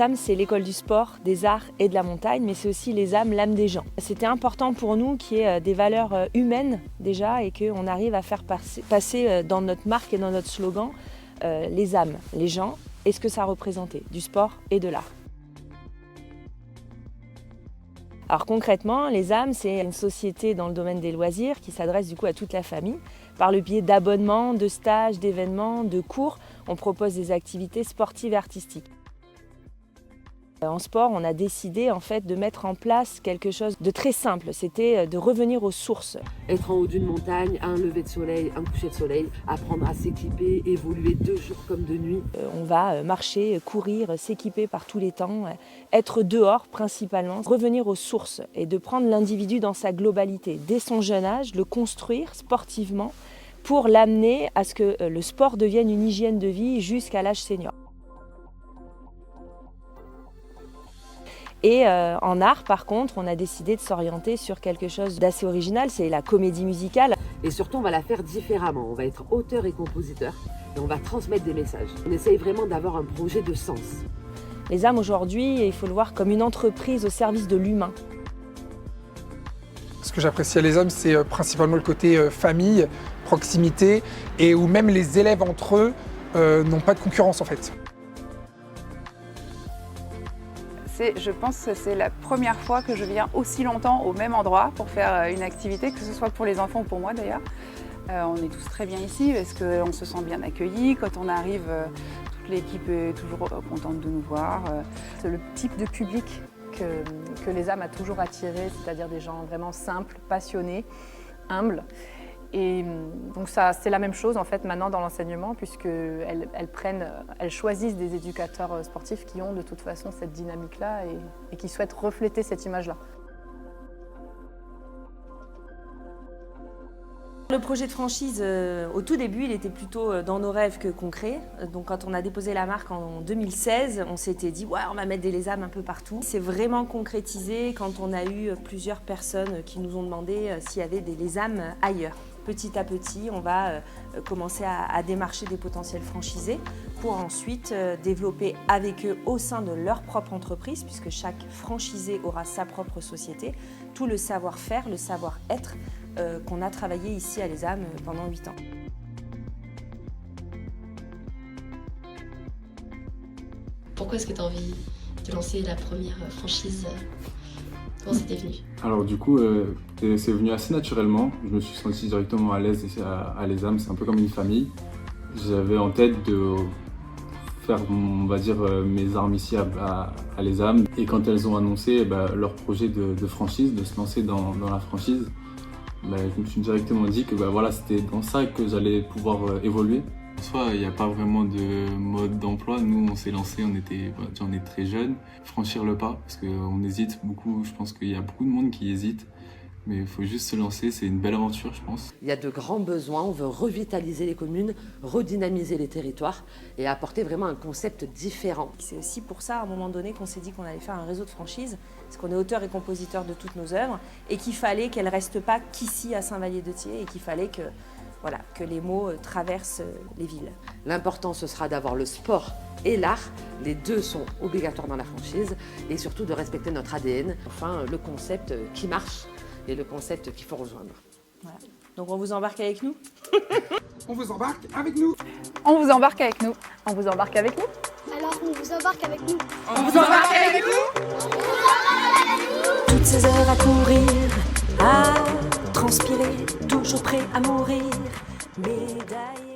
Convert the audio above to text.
Les âmes, c'est l'école du sport, des arts et de la montagne, mais c'est aussi les âmes, l'âme des gens. C'était important pour nous qu'il y ait des valeurs humaines déjà et qu'on arrive à faire passer dans notre marque et dans notre slogan les âmes, les gens et ce que ça représentait, du sport et de l'art. Alors concrètement, les âmes, c'est une société dans le domaine des loisirs qui s'adresse du coup à toute la famille. Par le biais d'abonnements, de stages, d'événements, de cours, on propose des activités sportives et artistiques. En sport, on a décidé en fait de mettre en place quelque chose de très simple, c'était de revenir aux sources. Être en haut d'une montagne, un lever de soleil, un coucher de soleil, apprendre à s'équiper, évoluer de jour comme de nuit. On va marcher, courir, s'équiper par tous les temps, être dehors principalement, revenir aux sources et de prendre l'individu dans sa globalité, dès son jeune âge, le construire sportivement pour l'amener à ce que le sport devienne une hygiène de vie jusqu'à l'âge senior. Et en art, par contre, on a décidé de s'orienter sur quelque chose d'assez original, c'est la comédie musicale. Et surtout, on va la faire différemment. On va être auteur et compositeur et on va transmettre des messages. On essaye vraiment d'avoir un projet de sens. Les âmes aujourd'hui, il faut le voir comme une entreprise au service de l'humain. Ce que j'apprécie à les âmes, c'est principalement le côté famille, proximité et où même les élèves entre eux n'ont pas de concurrence en fait. Je pense que c'est la première fois que je viens aussi longtemps au même endroit pour faire une activité, que ce soit pour les enfants ou pour moi d'ailleurs. On est tous très bien ici parce qu'on se sent bien accueillis. Quand on arrive, toute l'équipe est toujours contente de nous voir. C'est le type de public que les âmes a toujours attiré, c'est-à-dire des gens vraiment simples, passionnés, humbles. Et donc ça, c'est la même chose en fait maintenant dans l'enseignement puisqu'elles choisissent des éducateurs sportifs qui ont de toute façon cette dynamique-là et qui souhaitent refléter cette image-là. Le projet de franchise, au tout début, il était plutôt dans nos rêves que concret. Donc quand on a déposé la marque en 2016, on s'était dit ouais, on va mettre des les âmes un peu partout. C'est vraiment concrétisé quand on a eu plusieurs personnes qui nous ont demandé s'il y avait des les âmes ailleurs. Petit à petit, on va commencer à démarcher des potentiels franchisés pour ensuite développer avec eux au sein de leur propre entreprise, puisque chaque franchisé aura sa propre société, tout le savoir-faire, le savoir-être qu'on a travaillé ici à Les Âmes pendant 8 ans. Pourquoi est-ce que tu as envie de lancer la première franchise ? Comment c'était venu ? Alors du coup, c'est venu assez naturellement. Je me suis senti directement à l'aise à Les Âmes, c'est un peu comme une famille. J'avais en tête de faire, on va dire, mes armes ici à Les Âmes. Et quand elles ont annoncé leur projet de franchise, de se lancer dans la franchise, je me suis directement dit que voilà, c'était dans ça que j'allais pouvoir évoluer. En soi, il n'y a pas vraiment de mode d'emploi. Nous, on s'est lancé, on est très jeunes. Franchir le pas, parce qu'on hésite beaucoup. Je pense qu'il y a beaucoup de monde qui hésite. Mais il faut juste se lancer, c'est une belle aventure, je pense. Il y a de grands besoins, on veut revitaliser les communes, redynamiser les territoires et apporter vraiment un concept différent. C'est aussi pour ça, à un moment donné, qu'on s'est dit qu'on allait faire un réseau de franchise, parce qu'on est auteur et compositeur de toutes nos œuvres, et qu'il fallait qu'elles ne restent pas qu'ici à Saint-Vallier-de-Thiers, et qu'il fallait que les mots traversent les villes. L'important, ce sera d'avoir le sport et l'art. Les deux sont obligatoires dans la franchise, et surtout de respecter notre ADN. Enfin, le concept qui marche et le concept qu'il faut rejoindre. Voilà. Donc on vous embarque avec nous. On vous embarque avec nous. On vous embarque avec nous. On vous embarque avec nous. Alors on vous embarque avec nous. On vous embarque avec nous. Toutes ces heures à courir, à transpirer, toujours prêt à mourir. Médaille.